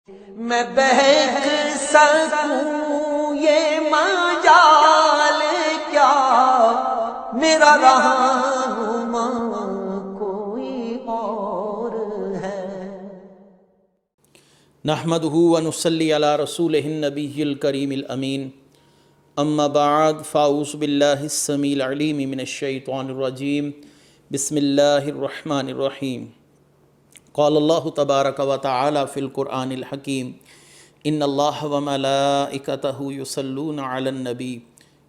میں بہک سکوں یہ مجال کیا، میرا رہنما کوئی اور ہے۔ نحمدہ ونصلی علی رسولہ النبی الکریم الامین، اما بعد فاعوذ باللہ السمیع العلیم من الشیطان الرجیم، بسم اللہ الرحمن الرحیم۔ قال اللہ تبارک و تعالی فی القرآن الحکیم، ان اللہ وملائکتہ یصلون علی النبی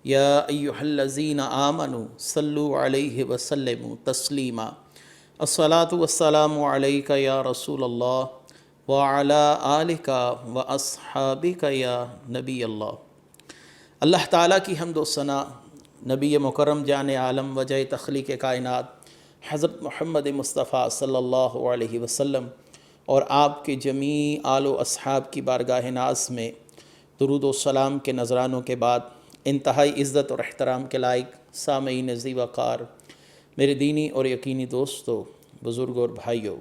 یا ایہا الذین آمنوا صلوا علیہ وسلموا تسلیما۔ الصلاۃ والسلام علیک یا رسول اللہ وعلی آلک واصحابک یا نبی اللہ۔ اللہ تعالیٰ کی حمد و ثنا، نبی مکرم جان عالم وجہ تخلیق کائنات حضرت محمد مصطفیٰ صلی اللہ علیہ وسلم اور آپ کے جمیع آل و اصحاب کی بارگاہ ناز میں درود و سلام کے نذرانوں کے بعد، انتہائی عزت اور احترام کے لائق سامعین ذی وقار، میرے دینی اور یقینی دوستو، بزرگوں اور بھائیوں،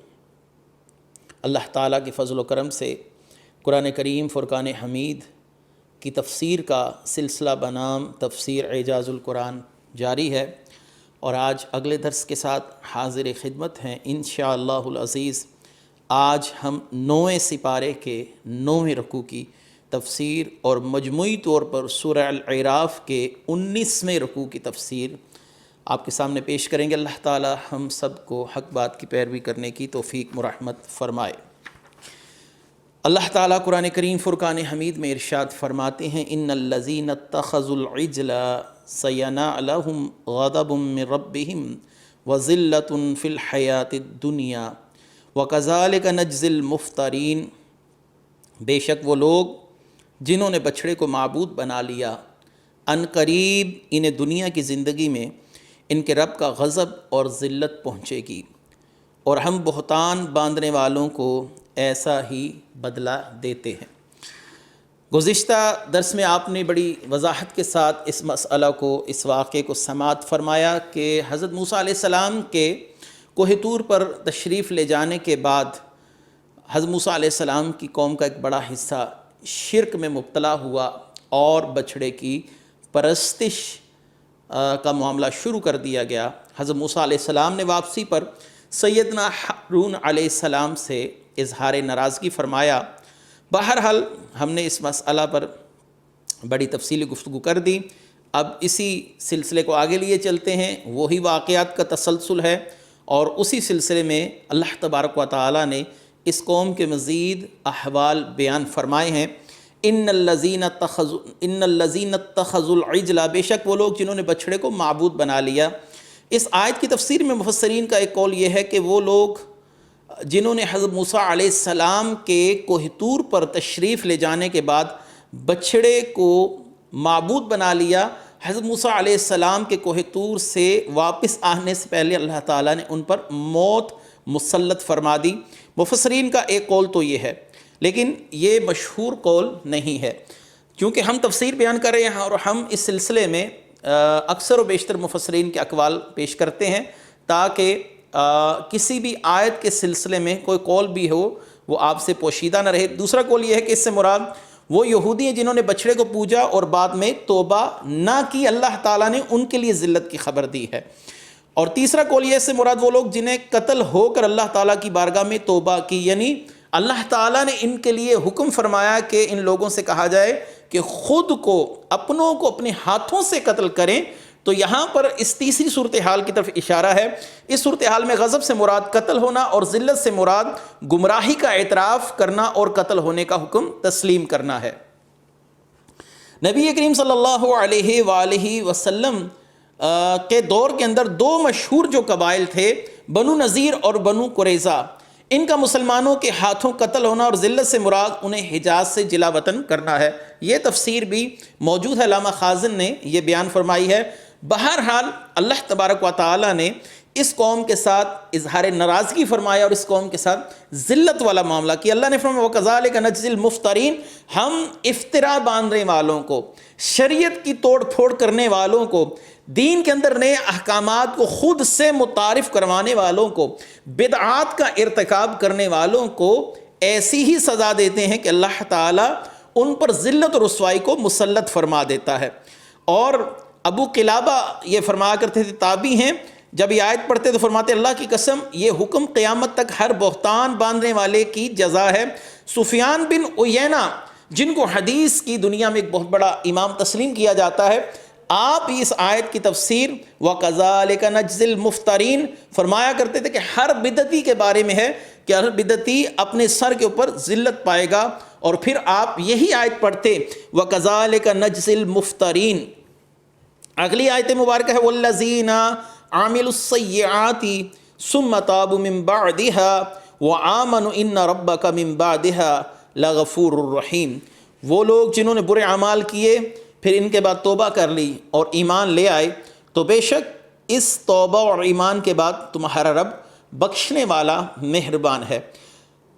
اللہ تعالیٰ کے فضل و کرم سے قرآن کریم فرقان حمید کی تفسیر کا سلسلہ بنام تفسیر اعجاز القرآن جاری ہے، اور آج اگلے درس کے ساتھ حاضر خدمت ہیں انشاءاللہ العزیز۔ آج ہم 9ویں سپارے کے 9ویں رکوع کی تفسیر اور مجموعی طور پر سورہ الاعراف کے 19ویں رکوع کی تفسیر آپ کے سامنے پیش کریں گے۔ اللہ تعالی ہم سب کو حق بات کی پیروی کرنے کی توفیق مرحمت فرمائے۔ اللہ تعالیٰ قرآن کریم فرقان حمید میں ارشاد فرماتے ہیں، ان الذین اتخذوا العجل سینالہم غضب من ربہم وذلۃ فی الحیاۃ الدنیا وکذالک نجزی المفترین۔ بے شک وہ لوگ جنہوں نے بچھڑے کو معبود بنا لیا، ان قریب انہیں دنیا کی زندگی میں ان کے رب کا غضب اور ذلت پہنچے گی، اور ہم بہتان باندھنے والوں کو ایسا ہی بدلہ دیتے ہیں۔ گزشتہ درس میں آپ نے بڑی وضاحت کے ساتھ اس مسئلہ کو، اس واقعے کو سماعت فرمایا کہ حضرت موسیٰ علیہ السلام کے کوہ طور پر تشریف لے جانے کے بعد حضرت موسیٰ علیہ السلام کی قوم کا ایک بڑا حصہ شرک میں مبتلا ہوا اور بچھڑے کی پرستش کا معاملہ شروع کر دیا گیا۔ حضرت موسیٰ علیہ السلام نے واپسی پر سیدنا ہارون علیہ السلام سے اظہار ناراضگی فرمایا۔ بہرحال ہم نے اس مسئلہ پر بڑی تفصیلی گفتگو کر دی۔ اب اسی سلسلے کو آگے لیے چلتے ہیں، وہی واقعات کا تسلسل ہے، اور اسی سلسلے میں اللہ تبارک و تعالی نے اس قوم کے مزید احوال بیان فرمائے ہیں۔ ان الذین اتخذوا العجل، بے شک وہ لوگ جنہوں نے بچھڑے کو معبود بنا لیا۔ اس آیت کی تفسیر میں مفسرین کا ایک قول یہ ہے کہ وہ لوگ جنہوں نے حضرت موسیٰ علیہ السلام کے کوہ طور پر تشریف لے جانے کے بعد بچھڑے کو معبود بنا لیا، حضرت موسیٰ علیہ السلام کے کوہ طور سے واپس آنے سے پہلے اللہ تعالیٰ نے ان پر موت مسلط فرما دی۔ مفسرین کا ایک قول تو یہ ہے، لیکن یہ مشہور قول نہیں ہے، کیونکہ ہم تفسیر بیان کر رہے ہیں اور ہم اس سلسلے میں اکثر و بیشتر مفسرین کے اقوال پیش کرتے ہیں تاکہ کسی بھی آیت کے سلسلے میں کوئی قول بھی ہو وہ آپ سے پوشیدہ نہ رہے۔ دوسرا قول یہ ہے کہ اس سے مراد وہ یہودی ہیں جنہوں نے بچھڑے کو پوجا اور بعد میں توبہ نہ کی، اللہ تعالیٰ نے ان کے لیے ذلت کی خبر دی ہے۔ اور تیسرا قول یہ، اس سے مراد وہ لوگ جنہیں قتل ہو کر اللہ تعالیٰ کی بارگاہ میں توبہ کی، یعنی اللہ تعالیٰ نے ان کے لیے حکم فرمایا کہ ان لوگوں سے کہا جائے کہ خود کو، اپنوں کو اپنے ہاتھوں سے قتل کریں۔ تو یہاں پر اس تیسری صورتحال کی طرف اشارہ ہے۔ اس صورتحال میں غضب سے مراد قتل ہونا، اور ذلت سے مراد گمراہی کا اعتراف کرنا اور قتل ہونے کا حکم تسلیم کرنا ہے۔ نبی کریم صلی اللہ علیہ وآلہ وسلم کے دور کے اندر دو مشہور جو قبائل تھے، بنو نذیر اور بنو قریظہ، ان کا مسلمانوں کے ہاتھوں قتل ہونا اور ذلت سے مراد انہیں حجاز سے جلا وطن کرنا ہے۔ یہ تفسیر بھی موجود ہے، علامہ خازن نے یہ بیان فرمائی ہے۔ بہرحال اللہ تبارک و تعالی نے اس قوم کے ساتھ اظہار ناراضگی فرمایا اور اس قوم کے ساتھ ذلت والا معاملہ کیا۔ اللہ نے فرمایا وَكَذَلِكَ نَجْزِي الْمُفْتَرِينَ، ہم افترا باندھنے والوں کو، شریعت کی توڑ پھوڑ کرنے والوں کو، دین کے اندر نئے احکامات کو خود سے متعارف کروانے والوں کو، بدعات کا ارتکاب کرنے والوں کو ایسی ہی سزا دیتے ہیں کہ اللہ تعالیٰ ان پر ذلت و رسوائی کو مسلط فرما دیتا ہے۔ اور ابو قلابہ یہ فرمایا کرتے تھے، تابعی ہیں، جب یہ آیت پڑھتے تو فرماتے اللہ کی قسم یہ حکم قیامت تک ہر بہتان باندھنے والے کی جزا ہے۔ سفیان بن عیینہ جن کو حدیث کی دنیا میں ایک بہت بڑا امام تسلیم کیا جاتا ہے، آپ اس آیت کی تفسیر وَكَذَلِكَ نَجْزِي الْمُفْتَرِينَ فرمایا کرتے تھے کہ ہر بدعتی کے بارے میں ہے کہ ہر بدعتی اپنے سر کے اوپر ذلت پائے گا۔ اور پھر آپ یہی آیت پڑھتے وَكَذَلِكَ نَجْزِي الْمُفْتَرِينَ۔ اگلی آیت مبارکہ ہے وَالَّذِينَ عَمِلُوا السَّيِّئَاتِ ثُمَّ تَابُوا مِن بَعْدِهَا وَآمَنُوا إِنَّ رَبَّكَ مِن بَعْدِهَا لَغَفُورٌ رَحِيمٌ۔ وہ لوگ جنہوں نے برے اعمال کیے پھر ان کے بعد توبہ کر لی اور ایمان لے آئے تو بے شک اس توبہ اور ایمان کے بعد تمہارا رب بخشنے والا مہربان ہے۔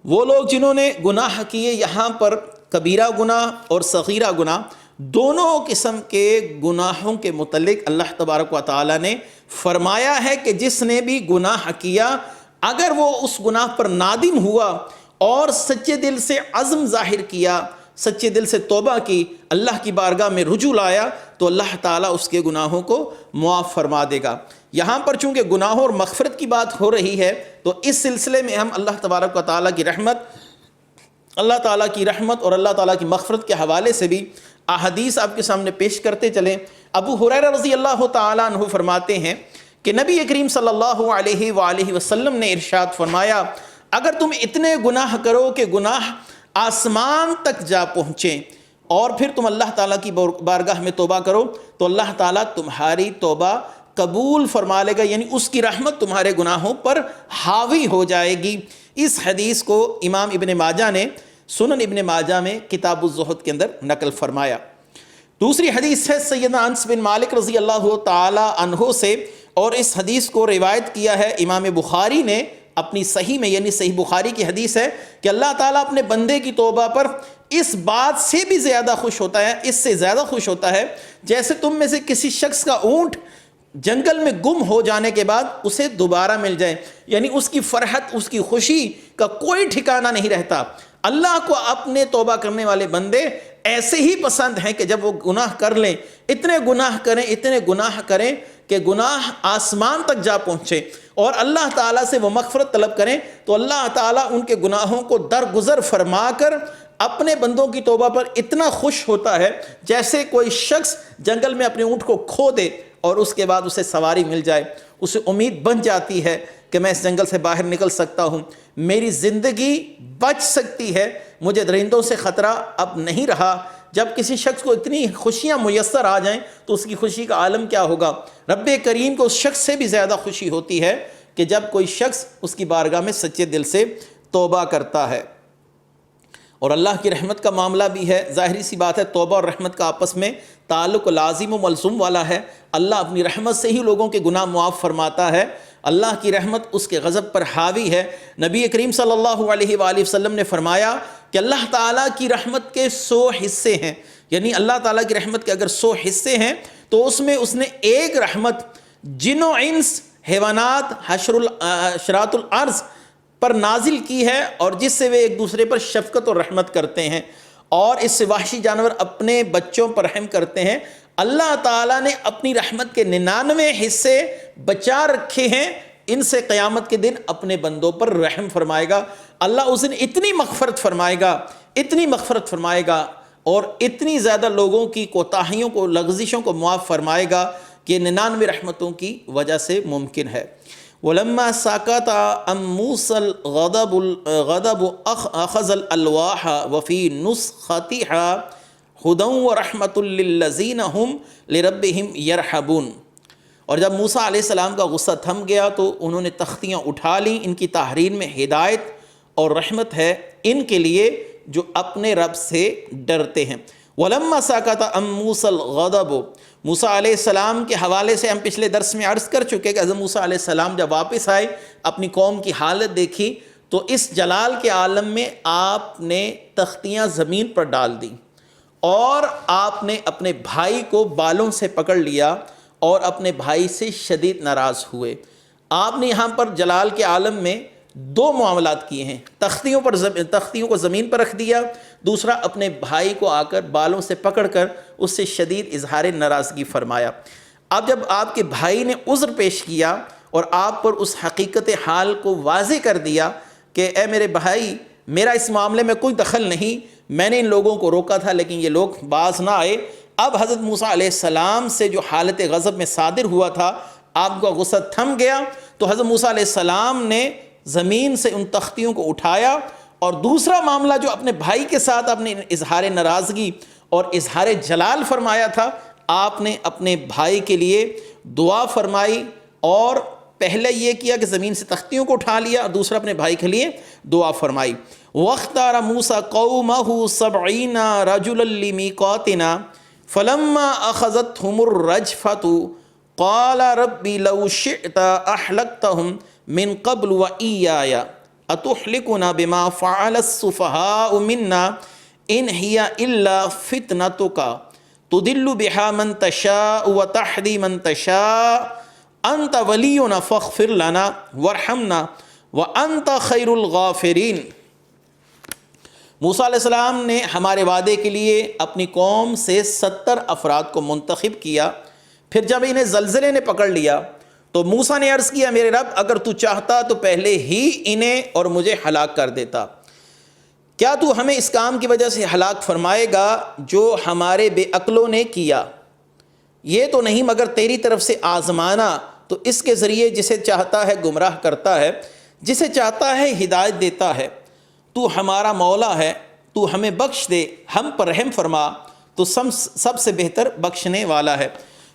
وہ لوگ جنہوں نے گناہ کیے، یہاں پر کبیرہ گناہ اور صغیرہ گناہ دونوں قسم کے گناہوں کے متعلق اللہ تبارک و تعالیٰ نے فرمایا ہے کہ جس نے بھی گناہ کیا اگر وہ اس گناہ پر نادم ہوا اور سچے دل سے عزم ظاہر کیا، سچے دل سے توبہ کی، اللہ کی بارگاہ میں رجوع لایا تو اللہ تعالیٰ اس کے گناہوں کو معاف فرما دے گا۔ یہاں پر چونکہ گناہوں اور مغفرت کی بات ہو رہی ہے تو اس سلسلے میں ہم اللہ تبارک و تعالیٰ کی رحمت اور اللہ تعالیٰ کی مغفرت کے حوالے سے بھی احادیث آپ کے سامنے پیش کرتے چلیں۔ ابو ہریرہ رضی اللہ تعالیٰ عنہ فرماتے ہیں کہ نبی کریم صلی اللہ علیہ وآلہ وسلم نے ارشاد فرمایا اگر تم اتنے گناہ کرو کہ گناہ آسمان تک جا پہنچیں اور پھر تم اللہ تعالیٰ کی بارگاہ میں توبہ کرو تو اللہ تعالیٰ تمہاری توبہ قبول فرما لے گا، یعنی اس کی رحمت تمہارے گناہوں پر حاوی ہو جائے گی۔ اس حدیث کو امام ابن ماجہ نے سنن ابن ماجہ میں کتاب الزہد کے اندر نقل فرمایا۔ دوسری حدیث ہے سیدنا انس بن مالک رضی اللہ تعالی عنہ سے، اور اس حدیث کو روایت کیا ہے امام بخاری نے اپنی صحیح میں، یعنی صحیح بخاری کی حدیث ہے کہ اللہ تعالیٰ اپنے بندے کی توبہ پر اس بات سے بھی زیادہ خوش ہوتا ہے، اس سے زیادہ خوش ہوتا ہے جیسے تم میں سے کسی شخص کا اونٹ جنگل میں گم ہو جانے کے بعد اسے دوبارہ مل جائے، یعنی اس کی فرحت، اس کی خوشی کا کوئی ٹھکانہ نہیں رہتا۔ اللہ کو اپنے توبہ کرنے والے بندے ایسے ہی پسند ہیں کہ جب وہ گناہ کر لیں، اتنے گناہ کریں کہ گناہ آسمان تک جا پہنچے اور اللہ تعالیٰ سے وہ مغفرت طلب کریں تو اللہ تعالیٰ ان کے گناہوں کو درگزر فرما کر اپنے بندوں کی توبہ پر اتنا خوش ہوتا ہے جیسے کوئی شخص جنگل میں اپنے اونٹ کو کھو دے اور اس کے بعد اسے سواری مل جائے، اسے امید بن جاتی ہے کہ میں اس جنگل سے باہر نکل سکتا ہوں، میری زندگی بچ سکتی ہے، مجھے درندوں سے خطرہ اب نہیں رہا۔ جب کسی شخص کو اتنی خوشیاں میسر آ جائیں تو اس کی خوشی کا عالم کیا ہوگا؟ رب کریم کو اس شخص سے بھی زیادہ خوشی ہوتی ہے کہ جب کوئی شخص اس کی بارگاہ میں سچے دل سے توبہ کرتا ہے۔ اور اللہ کی رحمت کا معاملہ بھی ہے، ظاہری سی بات ہے توبہ اور رحمت کا آپس میں تعلق لازم و ملزوم والا ہے۔ اللہ اپنی رحمت سے ہی لوگوں کے گناہ معاف فرماتا ہے، اللہ کی رحمت اس کے غضب پر حاوی ہے۔ نبی کریم صلی اللہ علیہ وآلہ وسلم نے فرمایا کہ اللہ تعالیٰ کی رحمت کے 100 حصے ہیں، یعنی اللہ تعالیٰ کی رحمت کے اگر 100 حصے ہیں تو اس میں اس نے ایک رحمت جن و انس، حیوانات، حشرات الارض پر نازل کی ہے، اور جس سے وہ ایک دوسرے پر شفقت اور رحمت کرتے ہیں، اور اس سے وحشی جانور اپنے بچوں پر رحم کرتے ہیں۔ اللہ تعالیٰ نے اپنی رحمت کے 99 حصے بچا رکھے ہیں، ان سے قیامت کے دن اپنے بندوں پر رحم فرمائے گا۔ اللہ اس دن اتنی مغفرت فرمائے گا اور اتنی زیادہ لوگوں کی کوتاہیوں کو، لغزشوں کو معاف فرمائے گا کہ 99 رحمتوں کی وجہ سے ممکن ہے۔ وَلَمَّا سَكَتَ عَن مُوسَى الْغَضَبُ أَخَذَ الْأَلْوَاحَ وَفِي نُسْخَتِهَا هُدًى وَرَحْمَةٌ لِّلَّذِينَ هُمْ لِرَبِّهِمْ يَرْحَبُونَ۔ اور جب موسیٰ علیہ السلام کا غصہ تھم گیا تو انہوں نے تختیاں اٹھا لیں، ان کی تحریر میں ہدایت اور رحمت ہے ان کے لیے جو اپنے رب سے ڈرتے ہیں۔ وَلَمَّا سَكَتَ عَن مُوسَى الْغَضَبُ، موسیٰ علیہ السلام کے حوالے سے ہم پچھلے درس میں عرض کر چکے کہ حضرت موسیٰ علیہ السلام جب واپس آئے، اپنی قوم کی حالت دیکھی تو اس جلال کے عالم میں آپ نے تختیاں زمین پر ڈال دیں اور آپ نے اپنے بھائی کو بالوں سے پکڑ لیا اور اپنے بھائی سے شدید ناراض ہوئے۔ آپ نے یہاں پر جلال کے عالم میں دو معاملات کیے ہیں، تختیوں کو زمین پر رکھ دیا، دوسرا اپنے بھائی کو آ کر بالوں سے پکڑ کر اس سے شدید اظہار ناراضگی فرمایا۔ اب جب آپ کے بھائی نے عذر پیش کیا اور آپ پر اس حقیقت حال کو واضح کر دیا کہ اے میرے بھائی، میرا اس معاملے میں کوئی دخل نہیں، میں نے ان لوگوں کو روکا تھا لیکن یہ لوگ باز نہ آئے، اب حضرت موسیٰ علیہ السلام سے جو حالت غضب میں صادر ہوا تھا، آپ کا غصہ تھم گیا، تو حضرت موسیٰ علیہ السلام نے زمین سے ان تختیوں کو اٹھایا، اور دوسرا معاملہ جو اپنے بھائی کے ساتھ آپ نے اظہار ناراضگی اور اظہار جلال فرمایا تھا، آپ نے اپنے بھائی کے لیے دعا فرمائی، اور پہلے یہ کیا کہ زمین سے تختیوں کو اٹھا لیا، اور دوسرا اپنے بھائی کے لیے دعا فرمائی۔ وَاخْتَارَ مُوسَىٰ قَوْمَهُ 70 رَجُلًا لِمِيقَاتِنَا فَلَمَّا أَخَذَتْهُمُ الرَّجْفَةُ قَالَ رَبِّ لَوْ شِئْتَ أَهْلَكْتَهُمْ مِنْ قَبْلُ وَإِيَّايَ أَتُهْلِكُنَا بِمَا فَعَلَ السُّفَهَاءُ مِنَّا إِنْ هِيَ إِلَّا فِتْنَتُكَ تُضِلُّ بِهَا مَنْ تَشَاءُ وَتَهْدِي مَنْ تَشَاءُ أَنْتَ وَلِيُّنَا فَاغْفِرْ لَنَا وَارْحَمْنَا وَأَنْتَ خَيْرُ الْغَافِرِينَ۔ موسیٰ علیہ السلام نے ہمارے وعدے کے لیے اپنی قوم سے 70 افراد کو منتخب کیا، پھر جب انہیں زلزلے نے پکڑ لیا تو موسیٰ نے عرض کیا میرے رب اگر تو چاہتا تو پہلے ہی انہیں اور مجھے ہلاک کر دیتا، کیا تو ہمیں اس کام کی وجہ سے ہلاک فرمائے گا جو ہمارے بے عقلوں نے کیا؟ یہ تو نہیں مگر تیری طرف سے آزمانا، تو اس کے ذریعے جسے چاہتا ہے گمراہ کرتا ہے، جسے چاہتا ہے ہدایت دیتا ہے۔ تو ہمارا مولا ہے، تو ہمیں بخش دے، ہم پر رحم فرما، تو سب سے بہتر بخشنے والا ہے۔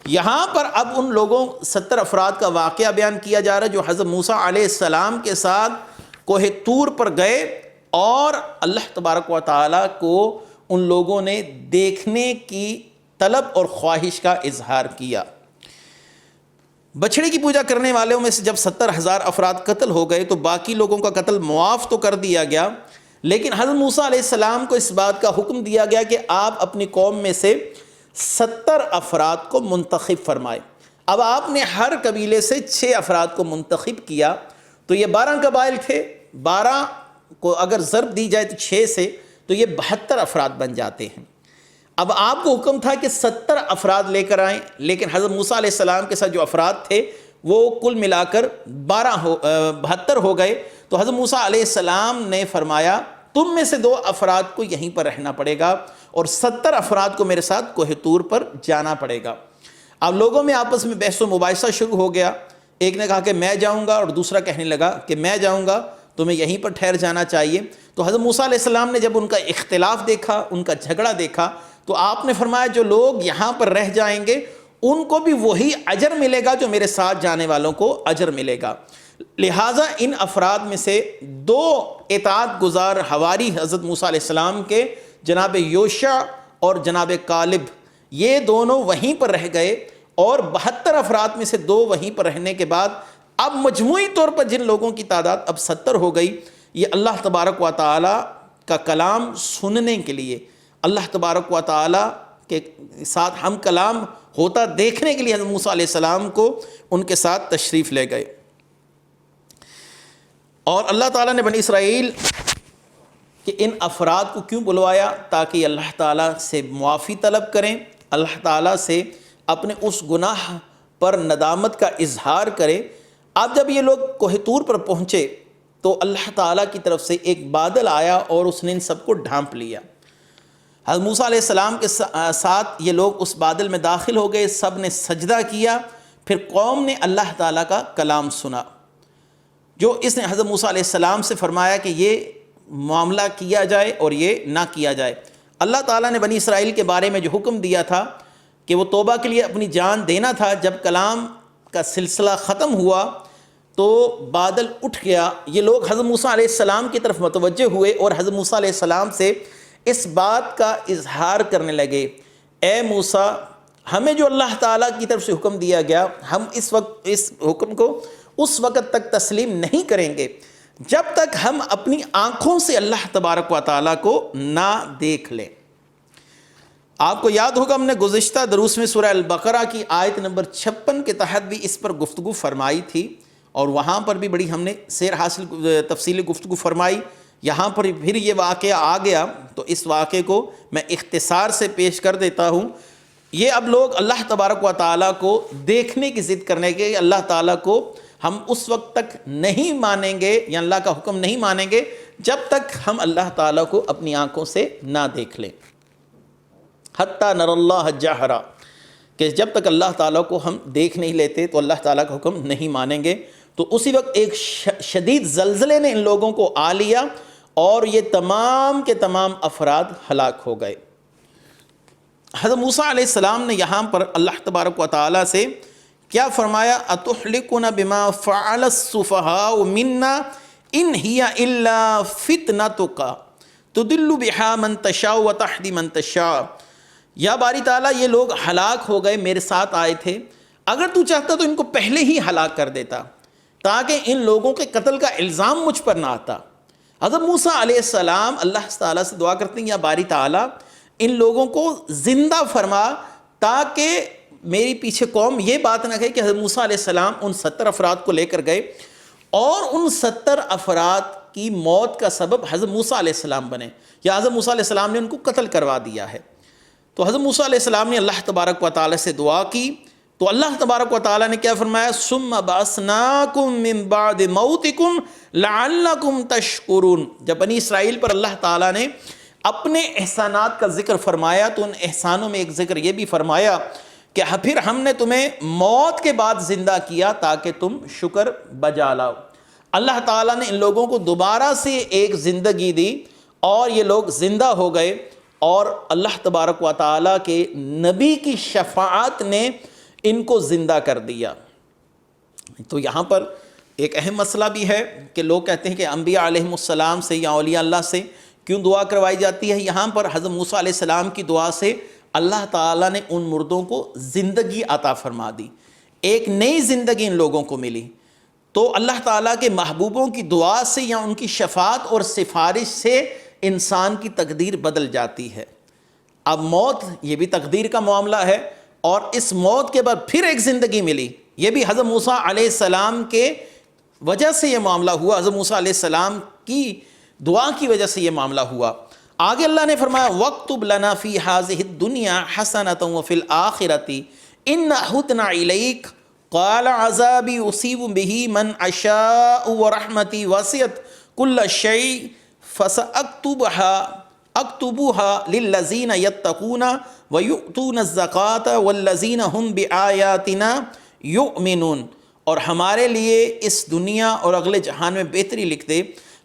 یہاں پر اب ان لوگوں 70 افراد کا واقعہ بیان کیا جا رہا ہے جو حضرت موسیٰ علیہ السلام کے ساتھ کوہ طور پر گئے، اور اللہ تبارک و تعالیٰ کو ان لوگوں نے دیکھنے کی طلب اور خواہش کا اظہار کیا۔ بچھڑے کی پوجا کرنے والوں میں سے جب 70,000 افراد قتل ہو گئے تو باقی لوگوں کا قتل معاف تو کر دیا گیا، لیکن حضرت موسیٰ علیہ السلام کو اس بات کا حکم دیا گیا کہ آپ اپنی قوم میں سے 70 افراد کو منتخب فرمائے۔ اب آپ نے ہر قبیلے سے 6 افراد کو منتخب کیا، تو یہ 12 قبائل تھے، 12 کو اگر ضرب دی جائے تو 6 سے تو یہ 72 افراد بن جاتے ہیں۔ اب آپ کو حکم تھا کہ 70 افراد لے کر آئیں، لیکن حضرت موسیٰ علیہ السلام کے ساتھ جو افراد تھے وہ کل ملا کر 72 ہو گئے، تو حضرت موسیٰ علیہ السلام نے فرمایا تم میں سے 2 افراد کو یہیں پر رہنا پڑے گا اور 70 افراد کو میرے ساتھ کوہ طور پر جانا پڑے گا۔ اب لوگوں میں آپس میں بحث و مباحثہ شروع ہو گیا، ایک نے کہا کہ میں جاؤں گا اور دوسرا کہنے لگا کہ میں جاؤں گا، تمہیں یہیں پر ٹھہر جانا چاہیے۔ تو حضرت موسیٰ علیہ السلام نے جب ان کا اختلاف دیکھا، ان کا جھگڑا دیکھا، تو آپ نے فرمایا جو لوگ یہاں پر رہ جائیں گے ان کو بھی وہی اجر ملے گا جو میرے ساتھ جانے والوں کو اجر ملے گا۔ لہٰذا ان افراد میں سے 2 اطاعت گزار حواری حضرت موسیٰ علیہ السلام کے، جناب یوشع اور جناب کالب، یہ دونوں وہیں پر رہ گئے، اور 72 افراد میں سے 2 وہیں پر رہنے کے بعد اب مجموعی طور پر جن لوگوں کی تعداد اب 70 ہو گئی، یہ اللہ تبارک و تعالیٰ کا کلام سننے کے لیے، اللہ تبارک و تعالیٰ کے ساتھ ہم کلام ہوتا دیکھنے کے لیے حضرت موسیٰ علیہ السلام کو ان کے ساتھ تشریف لے گئے۔ اور اللہ تعالیٰ نے بنی اسرائیل کہ ان افراد کو کیوں بلوایا؟ تاکہ اللہ تعالیٰ سے معافی طلب کریں، اللہ تعالیٰ سے اپنے اس گناہ پر ندامت کا اظہار کریں۔ اب جب یہ لوگ کوہ طور پر پہنچے تو اللہ تعالیٰ کی طرف سے ایک بادل آیا اور اس نے ان سب کو ڈھانپ لیا۔ حضرت موسیٰ علیہ السلام کے ساتھ یہ لوگ اس بادل میں داخل ہو گئے، سب نے سجدہ کیا، پھر قوم نے اللہ تعالیٰ کا کلام سنا، جو اس نے حضرت موسیٰ علیہ السلام سے فرمایا کہ یہ معاملہ کیا جائے اور یہ نہ کیا جائے۔ اللہ تعالیٰ نے بنی اسرائیل کے بارے میں جو حکم دیا تھا کہ وہ توبہ کے لیے اپنی جان دینا تھا، جب کلام کا سلسلہ ختم ہوا تو بادل اٹھ گیا، یہ لوگ حضرت موسیٰ علیہ السلام کی طرف متوجہ ہوئے اور حضرت موسیٰ علیہ السلام سے اس بات کا اظہار کرنے لگے، اے موسیٰ ہمیں جو اللہ تعالیٰ کی طرف سے حکم دیا گیا، ہم اس حکم کو اس وقت تک تسلیم نہیں کریں گے جب تک ہم اپنی آنکھوں سے اللہ تبارک و تعالیٰ کو نہ دیکھ لیں۔ آپ کو یاد ہوگا ہم نے گزشتہ دروس میں سورہ البقرہ کی آیت نمبر 56 کے تحت بھی اس پر گفتگو فرمائی تھی، اور وہاں پر بھی بڑی ہم نے سیر حاصل تفصیلی گفتگو فرمائی. یہاں پر پھر یہ واقعہ آ گیا تو اس واقعے کو میں اختصار سے پیش کر دیتا ہوں. یہ اب لوگ اللہ تبارک و تعالیٰ کو دیکھنے کی ضد کرنے کے، اللہ تعالیٰ کو ہم اس وقت تک نہیں مانیں گے یا اللہ کا حکم نہیں مانیں گے جب تک ہم اللہ تعالیٰ کو اپنی آنکھوں سے نہ دیکھ لیں. حتیٰ نر اللہ جہرا، کہ جب تک اللہ تعالیٰ کو ہم دیکھ نہیں لیتے تو اللہ تعالیٰ کا حکم نہیں مانیں گے. تو اسی وقت ایک شدید زلزلے نے ان لوگوں کو آ لیا اور یہ تمام کے تمام افراد ہلاک ہو گئے. حضرت موسیٰ علیہ السلام نے یہاں پر اللہ تبارک و تعالیٰ سے کیا فرمایا؟ اَتُحْلِكُنَ بِمَا فَعَلَ السُّفَهَاءُ مِنَّا إِنْ هِيَ إِلَّا فِتْنَتُكَ تُضِلُّ بِهَا مَن تَشَاءُ وَتَهْدِي مَن تَشَاءُ. یا باری تعالیٰ یہ لوگ ہلاک ہو گئے، میرے ساتھ آئے تھے، اگر تو چاہتا تو ان کو پہلے ہی ہلاک کر دیتا تاکہ ان لوگوں کے قتل کا الزام مجھ پر نہ آتا. حضرت موسیٰ علیہ السلام اللہ تعالیٰ سے دعا کرتے ہیں، یا باری تعالیٰ ان لوگوں کو زندہ فرما تاکہ میری پیچھے قوم یہ بات نہ کہے کہ حضرت موسیٰ علیہ السلام ان 70 افراد کو لے کر گئے اور ان 70 افراد کی موت کا سبب حضرت موسیٰ علیہ السلام بنے، یا حضرت موسیٰ علیہ السلام نے ان کو قتل کروا دیا ہے. تو حضرت موسیٰ علیہ السلام نے اللہ تبارک و تعالیٰ سے دعا کی تو اللہ تبارک و تعالیٰ نے کیا فرمایا؟ ثم بعثناکم من بعد موتکم لعلکم تشکرون. جب بنی اسرائیل پر اللہ تعالیٰ نے اپنے احسانات کا ذکر فرمایا تو ان احسانوں میں ایک ذکر یہ بھی فرمایا کہ پھر ہم نے تمہیں موت کے بعد زندہ کیا تاکہ تم شکر بجا لاؤ. اللہ تعالیٰ نے ان لوگوں کو دوبارہ سے ایک زندگی دی اور یہ لوگ زندہ ہو گئے اور اللہ تبارک و تعالیٰ کے نبی کی شفاعت نے ان کو زندہ کر دیا. تو یہاں پر ایک اہم مسئلہ بھی ہے کہ لوگ کہتے ہیں کہ انبیاء علیہم السلام سے یا اولیاء اللہ سے کیوں دعا کروائی جاتی ہے؟ یہاں پر حضرت موسیٰ علیہ السلام کی دعا سے اللہ تعالیٰ نے ان مردوں کو زندگی عطا فرما دی، ایک نئی زندگی ان لوگوں کو ملی. تو اللہ تعالیٰ کے محبوبوں کی دعا سے یا ان کی شفاعت اور سفارش سے انسان کی تقدیر بدل جاتی ہے. اب موت یہ بھی تقدیر کا معاملہ ہے اور اس موت کے بعد پھر ایک زندگی ملی، یہ بھی حضرت موسیٰ علیہ السلام کے وجہ سے یہ معاملہ ہوا، حضرت موسیٰ علیہ السلام کی دعا کی وجہ سے یہ معاملہ ہوا. آگے اللہ نے فرمایا وَاكْتُبْ لَنَا فِي هَذِهِ الدُّنْيَا حَسَنَةً وَفِي الْآخِرَةِ إِنَّا هُدْنَا إِلَيْكَ قَالَ عَذَابِي أُصِيبُ بِهِ مَنْ أَشَاءُ وَرَحْمَتِي وَسِعَتْ كُلَّ شَيْءٍ فَسَأَكْتُبُهَا لِلَّذِينَ يَتَّقُونَ وَيُؤْتُونَ الزَّكَاةَ وَالَّذِينَ هُمْ بِآيَاتِنَا يُؤْمِنُونَ. اور ہمارے لیے اس دنیا اور اگلے جہان میں بہتری لکھ دے،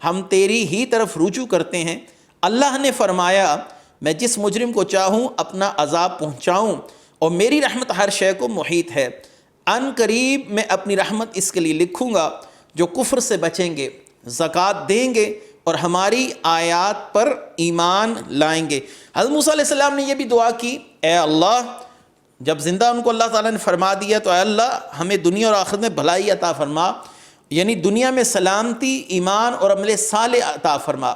ہم تیری ہی طرف رجوع کرتے ہیں. اللہ نے فرمایا میں جس مجرم کو چاہوں اپنا عذاب پہنچاؤں اور میری رحمت ہر شے کو محیط ہے. ان قریب میں اپنی رحمت اس کے لیے لکھوں گا جو کفر سے بچیں گے، زکوٰۃ دیں گے اور ہماری آیات پر ایمان لائیں گے. حضرت موسیٰ علیہ السلام نے یہ بھی دعا کی، اے اللہ جب زندہ ان کو اللہ تعالیٰ نے فرما دیا تو اے اللہ ہمیں دنیا اور آخرت میں بھلائی عطا فرما، یعنی دنیا میں سلامتی، ایمان اور عمل صالح عطا فرما،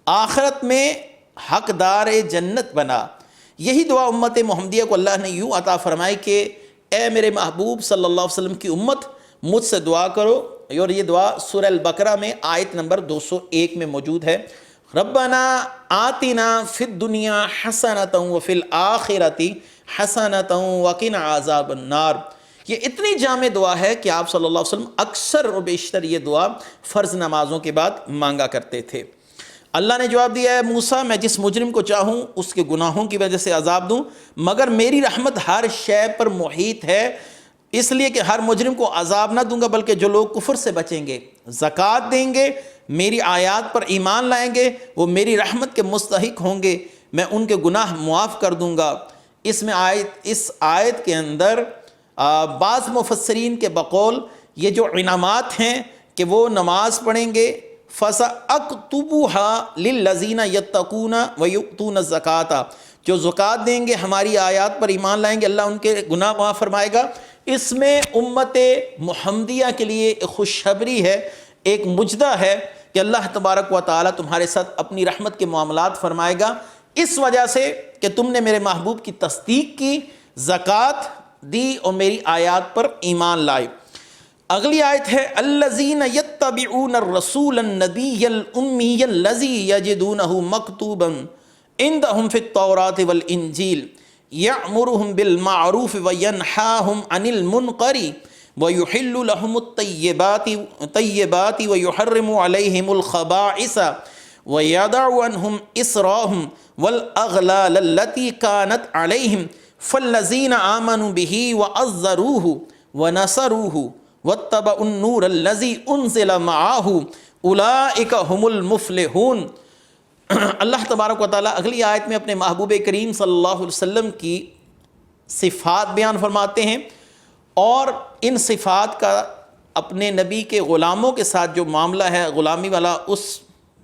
آخرت میں حقدار جنت بنا. یہی دعا امت محمدیہ کو اللہ نے یوں عطا فرمائی کہ اے میرے محبوب صلی اللہ علیہ وسلم کی امت مجھ سے دعا کرو. اور یہ دعا سورہ البقرہ میں آیت نمبر 201 میں موجود ہے. ربنا آتنا فی الدنیا حسنۃ وفی الآخرۃ حسنۃ وقنا عذاب النار. یہ اتنی جامع دعا ہے کہ آپ صلی اللہ علیہ وسلم اکثر و بیشتر یہ دعا فرض نمازوں کے بعد مانگا کرتے تھے. اللہ نے جواب دیا ہے موسیٰ میں جس مجرم کو چاہوں اس کے گناہوں کی وجہ سے عذاب دوں، مگر میری رحمت ہر شے پر محیط ہے، اس لیے کہ ہر مجرم کو عذاب نہ دوں گا بلکہ جو لوگ کفر سے بچیں گے، زکوٰۃ دیں گے، میری آیات پر ایمان لائیں گے، وہ میری رحمت کے مستحق ہوں گے، میں ان کے گناہ معاف کر دوں گا. اس آیت کے اندر بعض مفسرین کے بقول یہ جو انعامات ہیں کہ وہ نماز پڑھیں گے فَسَأَكْتُبُهَا لِلَّذِينَ يَتَّقُونَ وَيُؤْتُونَ الزَّكَاةَ، جو زکوٰۃ دیں گے، ہماری آیات پر ایمان لائیں گے، اللہ ان کے گناہ معاف فرمائے گا. اس میں امت محمدیہ کے لیے ایک خوشخبری ہے، ایک مجدہ ہے کہ اللہ تبارک و تعالیٰ تمہارے ساتھ اپنی رحمت کے معاملات فرمائے گا اس وجہ سے کہ تم نے میرے محبوب کی تصدیق کی، زکوٰۃ دی اور میری آیات پر ایمان لائے. اگلی آیت ہے الذین یتبعون الرسول النبی الامی الذی یجدونہ مکتوبا عندہم فی التوراۃ والانجیل یأمرہم بالمعروف وینہاہم عن المنکر ویحل لہم الطیبات ویحرم علیہم الخبائث ویضع عنہم اصرہم والاغلال التي كانت علیہم فالذین آمنوا بہ وعزروہ ونصروہ واتبعوا النور الذی انزل معہ اولئک هم المفلحون۔ اللہ تبارک و تعالیٰ اگلی آیت میں اپنے محبوب کریم صلی اللہ علیہ وسلم کی صفات بیان فرماتے ہیں، اور ان صفات کا اپنے نبی کے غلاموں کے ساتھ جو معاملہ ہے غلامی والا، اس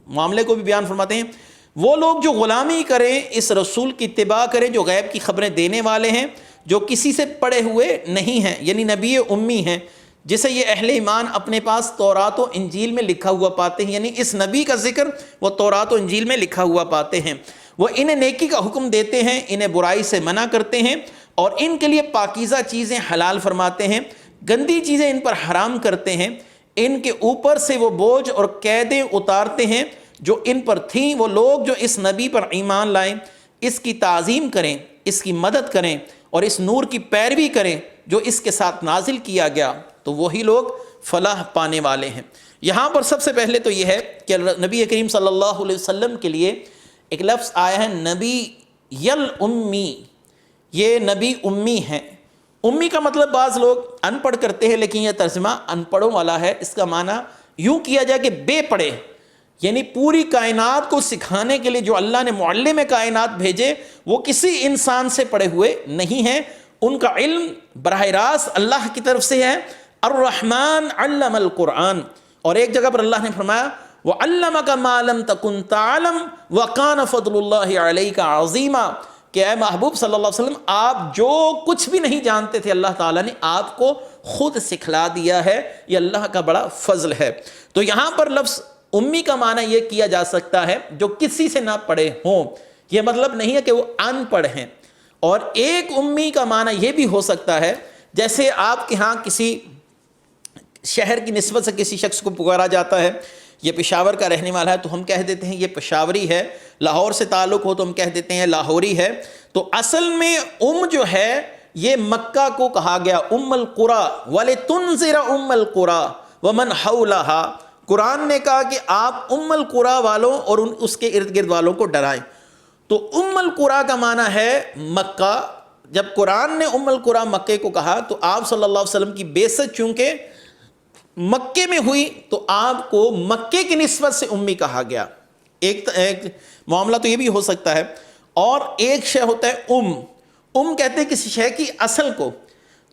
معاملے کو بھی بیان فرماتے ہیں۔ وہ لوگ جو غلامی کریں، اس رسول کی اتباع کریں جو غیب کی خبریں دینے والے ہیں، جو کسی سے پڑھے ہوئے نہیں ہیں، یعنی نبی امی ہیں، جسے یہ اہل ایمان اپنے پاس تورات و انجیل میں لکھا ہوا پاتے ہیں، یعنی اس نبی کا ذکر وہ تورات و انجیل میں لکھا ہوا پاتے ہیں۔ وہ انہیں نیکی کا حکم دیتے ہیں، انہیں برائی سے منع کرتے ہیں، اور ان کے لیے پاکیزہ چیزیں حلال فرماتے ہیں، گندی چیزیں ان پر حرام کرتے ہیں، ان کے اوپر سے وہ بوجھ اور قیدیں اتارتے ہیں جو ان پر تھیں۔ وہ لوگ جو اس نبی پر ایمان لائیں، اس کی تعظیم کریں، اس کی مدد کریں اور اس نور کی پیروی کریں جو اس کے ساتھ نازل کیا گیا، تو وہی لوگ فلاح پانے والے ہیں۔ یہاں پر سب سے پہلے تو یہ ہے کہ نبی کریم صلی اللہ علیہ وسلم کے لیے ایک لفظ آیا ہے نبی یل امی، یہ نبی امی ہیں۔ امی کا مطلب بعض لوگ ان پڑھ کرتے ہیں، لیکن یہ ترجمہ ان پڑھوں والا ہے۔ اس کا معنی یوں کیا جائے کہ بے پڑھے، یعنی پوری کائنات کو سکھانے کے لیے جو اللہ نے معلم کائنات بھیجے وہ کسی انسان سے پڑھے ہوئے نہیں ہیں، ان کا علم براہ راست اللہ کی طرف سے ہے۔ الرحمن علم القرآن، اور ایک جگہ پر اللہ نے فرمایا وَعَلَّمَكَ مَا لَمْ تَكُنْ تَعْلَمْ وَكَانَ فَضْلُ اللَّهِ عَلَيْكَ عَظِيمًا، کہ اے محبوب صلی اللہ علیہ وسلم آپ جو کچھ بھی نہیں جانتے تھے اللہ تعالیٰ نے آپ کو خود سکھلا دیا ہے، یہ اللہ کا بڑا فضل ہے۔ تو یہاں پر لفظ امی کا معنی یہ کیا جا سکتا ہے جو کسی سے نہ پڑھے ہوں، یہ مطلب نہیں ہے کہ وہ ان پڑھ ہیں۔ اور ایک امی کا معنی یہ بھی ہو سکتا ہے جیسے آپ کے ہاں کسی شہر کی نسبت سے کسی شخص کو پکارا جاتا ہے، یہ پشاور کا رہنے والا ہے تو ہم کہہ دیتے ہیں یہ پشاوری ہے، لاہور سے تعلق ہو تو ہم کہہ دیتے ہیں لاہوری ہے۔ تو اصل میں جو ہے یہ مکہ کو کہا گیا ام القریٰ، وَلِتُنذِرَ ام القریٰ وَمَنْ حَوْلَهَا، قرآن نے کہا کہ آپ ام القریٰ والوں اور اس کے ارد گرد والوں کو ڈرائیں۔ تو ام القریٰ کا معنی ہے مکہ۔ جب قرآن نے ام القریٰ مکے کو کہا تو آپ صلی اللہ علیہ وسلم کی بعثت چونکہ مکے میں ہوئی تو آپ کو مکے کی نسبت سے امی کہا گیا۔ ایک معاملہ تو یہ بھی ہو سکتا ہے، اور ایک شے ہوتا ہے ام کہتے ہیں کسی شے کی اصل کو،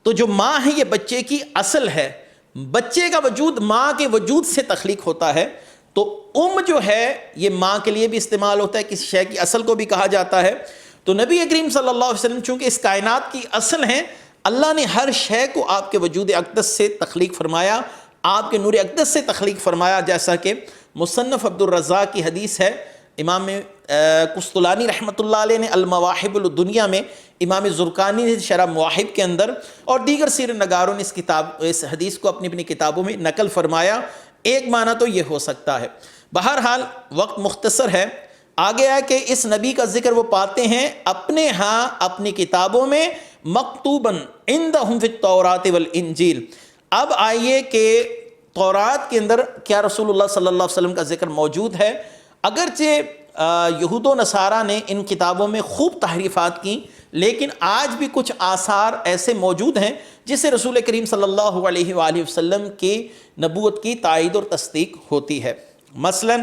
تو جو ماں ہے یہ بچے کی اصل ہے، بچے کا وجود ماں کے وجود سے تخلیق ہوتا ہے، تو جو ہے یہ ماں کے لیے بھی استعمال ہوتا ہے، کسی شے کی اصل کو بھی کہا جاتا ہے۔ تو نبی کریم صلی اللہ علیہ وسلم چونکہ اس کائنات کی اصل ہیں، اللہ نے ہر شے کو آپ کے وجود اقدس سے تخلیق فرمایا، آپ کے نور اقدس سے تخلیق فرمایا، جیسا کہ مصنف عبد الرزاق کی حدیث ہے، امام قسطلانی رحمۃ اللہ علیہ نے المواہب الدنیا میں، امام زرقانی نے شرح مواہب کے اندر، اور دیگر سیر نگاروں نے اس حدیث کو اپنی کتابوں میں نقل فرمایا۔ ایک معنی تو یہ ہو سکتا ہے۔ بہرحال وقت مختصر ہے، آگے ہے کہ اس نبی کا ذکر وہ پاتے ہیں اپنے ہاں اپنی کتابوں میں مکتوباً عندہم فی التوراۃ والانجیل۔ اب آئیے کہ تورات کے اندر کیا رسول اللہ صلی اللہ علیہ وسلم کا ذکر موجود ہے؟ اگرچہ یہود و نصارہ نے ان کتابوں میں خوب تحریفات کی، لیکن آج بھی کچھ آثار ایسے موجود ہیں جس سے رسول کریم صلی اللہ علیہ وآلہ وسلم کی نبوت کی تائید اور تصدیق ہوتی ہے۔ مثلاً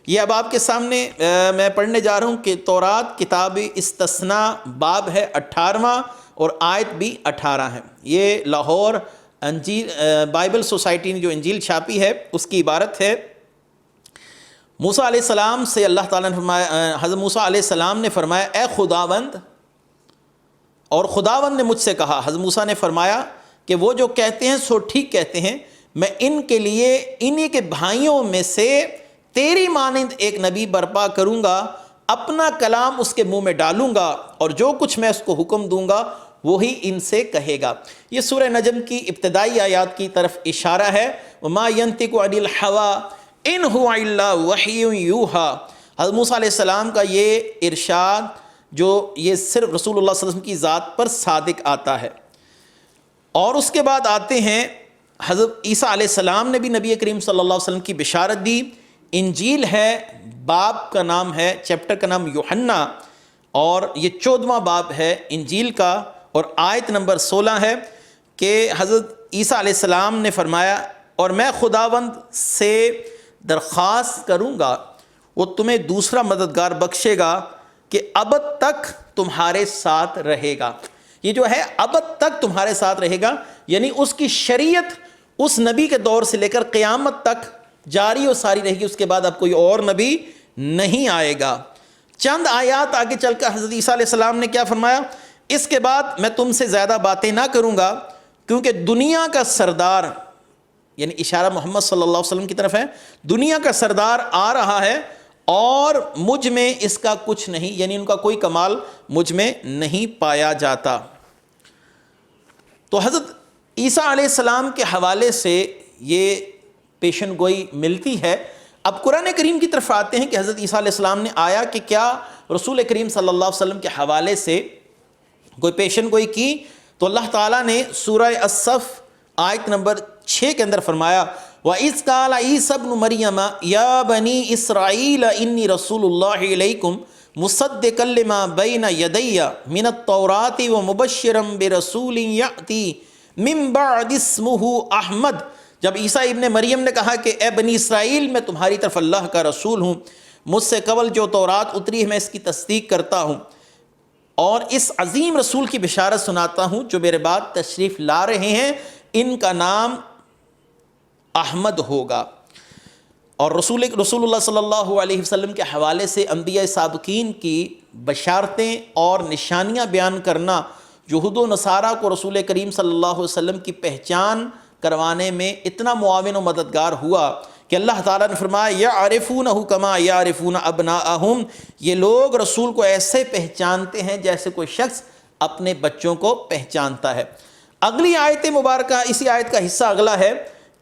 یہ اب آپ کے سامنے میں پڑھنے جا رہا ہوں کہ تورات کتاب استثناء باب ہے 18واں اور آیت بھی 18 ہے۔ یہ لاہور انجیل بائبل سوسائٹی نے جو انجیل چھاپی ہے اس کی عبارت ہے۔ موسیٰ علیہ السلام سے اللہ تعالیٰ نے فرمایا، حضرت موسیٰ علیہ السلام نے فرمایا اے خداوند، اور خداوند نے مجھ سے کہا، حضرت موسیٰ نے فرمایا کہ وہ جو کہتے ہیں سو ٹھیک کہتے ہیں، میں ان کے لیے انہی کے بھائیوں میں سے تیری مانند ایک نبی برپا کروں گا، اپنا کلام اس کے منہ میں ڈالوں گا، اور جو کچھ میں اس کو حکم دوں گا وہی ان سے کہے گا۔ یہ سورہ نجم کی ابتدائی آیات کی طرف اشارہ ہے۔ وَمَا يَنْطِقُ عَنِ الْهَوَىٰ إِنْ هُوَ إِلَّا وَحْيٌ يُوحَىٰ۔ حضرت موسیٰ علیہ السلام کا یہ ارشاد جو یہ صرف رسول اللہ صلی اللہ علیہ وسلم کی ذات پر صادق آتا ہے۔ اور اس کے بعد آتے ہیں حضرت عیسیٰ علیہ السلام نے بھی نبی کریم صلی اللہ علیہ وسلم کی بشارت دی۔ انجیل ہے، باب کا نام ہے، چیپٹر کا نام یوحنا، اور یہ 14واں باب ہے انجیل کا، اور آیت نمبر 16 ہے کہ حضرت عیسیٰ علیہ السلام نے فرمایا اور میں خداوند سے درخواست کروں گا وہ تمہیں دوسرا مددگار بخشے گا کہ ابد تک تمہارے ساتھ رہے گا۔ یہ جو ہے ابد تک تمہارے ساتھ رہے گا، یعنی اس کی شریعت اس نبی کے دور سے لے کر قیامت تک جاری و ساری رہے گی، اس کے بعد اب کوئی اور نبی نہیں آئے گا۔ چند آیات آگے چل کر حضرت عیسیٰ علیہ السلام نے کیا فرمایا؟ اس کے بعد میں تم سے زیادہ باتیں نہ کروں گا کیونکہ دنیا کا سردار، یعنی اشارہ محمد صلی اللہ علیہ وسلم کی طرف ہے، دنیا کا سردار آ رہا ہے اور مجھ میں اس کا کچھ نہیں، یعنی ان کا کوئی کمال مجھ میں نہیں پایا جاتا۔ تو حضرت عیسیٰ علیہ السلام کے حوالے سے یہ پیشن گوئی ملتی ہے۔ اب قرآن کریم کی طرف آتے ہیں کہ حضرت عیسیٰ علیہ السلام نے آیا کہ کیا رسول کریم صلی اللہ علیہ وسلم کے حوالے سے کوئی پیشن گوئی کی، تو اللہ تعالیٰ نے سورہ الصف آیت نمبر 6 کے اندر فرمایا وَإِذْ قَالَ عِيسَى ابْنُ مَرْيَمَ يَا بَنِي إِسْرَائِيلَ إِنِّي رَسُولُ اللَّهِ إِلَيْكُمْ مُصَدِّقًا لِمَا بَيْنَ يَدَيَّ مِنَ التَّوْرَاةِ وَمُبَشِّرًا بِرَسُولٍ يَأْتِي مِن بَعْدِ اسْمُهُ أَحْمَدُ۔ جب عیسیٰ ابن مریم نے کہا کہ اے بنی اسرائیل میں تمہاری طرف اللہ کا رسول ہوں، مجھ سے قبل جو تورات اتری ہے میں اس کی تصدیق کرتا ہوں اور اس عظیم رسول کی بشارت سناتا ہوں جو میرے بعد تشریف لا رہے ہیں، ان کا نام احمد ہوگا۔ اور رسول اللہ صلی اللہ علیہ وسلم کے حوالے سے انبیاء سابقین کی بشارتیں اور نشانیاں بیان کرنا یہود و نصارہ کو رسول کریم صلی اللہ علیہ وسلم کی پہچان کروانے میں اتنا معاون و مددگار ہوا کہ اللہ تعالیٰ نے فرمایا یعرفونہ کما یعرفون ابناءہم، یہ لوگ رسول کو ایسے پہچانتے ہیں جیسے کوئی شخص اپنے بچوں کو پہچانتا ہے۔ اگلی آیت مبارکہ، اسی آیت کا حصہ اگلا ہے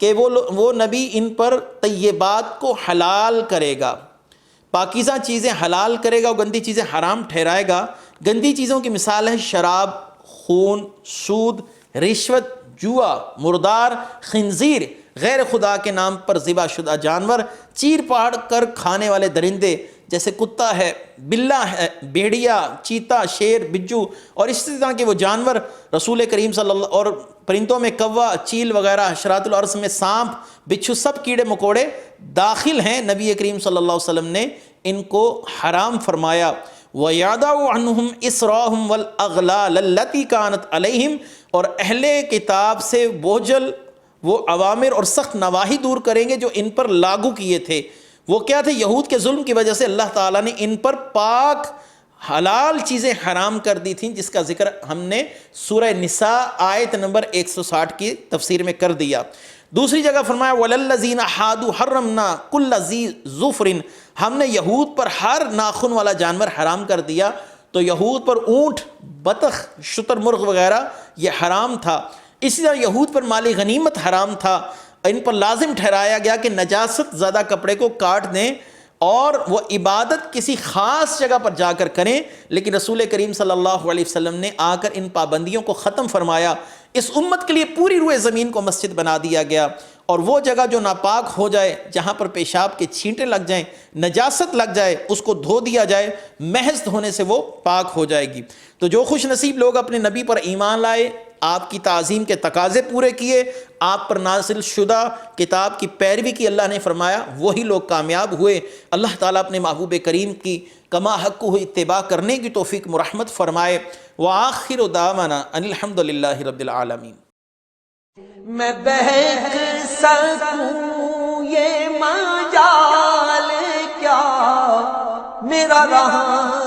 کہ وہ نبی ان پر طیبات کو حلال کرے گا، پاکیزہ چیزیں حلال کرے گا اور گندی چیزیں حرام ٹھہرائے گا۔ گندی چیزوں کی مثال ہے شراب، خون، سود، رشوت، جوا، مردار، خنزیر، غیر خدا کے نام پر ذبح شدہ جانور، چیر پاڑ کر کھانے والے درندے جیسے کتا ہے، بلہ ہے، بھیڑیا، چیتا، شیر، بجو اور اس طرح کے وہ جانور رسول کریم صلی اللہ، اور پرندوں میں کوا، چیل وغیرہ، حشرات الارض میں سانپ، بچھو، سب کیڑے مکوڑے داخل ہیں۔ نبی کریم صلی اللہ علیہ وسلم نے ان کو حرام فرمایا۔ وَيَعْدَعُ عَنْهُمْ إِسْرَاهُمْ وَالْأَغْلَالَ الَّتِي كَانَتْ عَلَيْهِمْ، اور اہل کتاب سے بوجھل وہ اوامر اور سخت نواہی دور کریں گے جو ان پر لاگو کیے تھے۔ وہ کیا تھے؟ یہود کے ظلم کی وجہ سے اللہ تعالیٰ نے ان پر پاک حلال چیزیں حرام کر دی تھیں، جس کا ذکر ہم نے سورہ نساء آیت نمبر 160 کی تفسیر میں کر دیا۔ دوسری جگہ فرمایا وَلَلَّذِينَ حَادُوا حَرَّمْنَا كُلَّ ذِي ظُفْرٍ، ہم نے یہود پر ہر ناخن والا جانور حرام کر دیا۔ تو یہود پر اونٹ، بطخ، شتر مرغ وغیرہ یہ حرام تھا۔ اسی طرح یہود پر مالی غنیمت حرام تھا، ان پر لازم ٹھہرایا گیا کہ نجاست زدہ کپڑے کو کاٹ دیں اور وہ عبادت کسی خاص جگہ پر جا کر کریں، لیکن رسول کریم صلی اللہ علیہ وسلم نے آ کر ان پابندیوں کو ختم فرمایا۔ اس امت کے لیے پوری روئے زمین کو مسجد بنا دیا گیا، اور وہ جگہ جو ناپاک ہو جائے، جہاں پر پیشاب کے چھینٹے لگ جائیں، نجاست لگ جائے، اس کو دھو دیا جائے، محض ہونے سے وہ پاک ہو جائے گی۔ تو جو خوش نصیب لوگ اپنے نبی پر ایمان لائے، آپ کی تعظیم کے تقاضے پورے کیے، آپ پر نازل شدہ کتاب کی پیروی کی، اللہ نے فرمایا وہی لوگ کامیاب ہوئے۔ اللہ تعالیٰ اپنے محبوب کریم کی کما حق ہو اتباع کرنے کی توفیق مرحمت فرمائے۔ وآخر دعوانا ان الحمد للہ رب العالمین۔ میں بہک سکوں یہ مجال کیا میرا رہا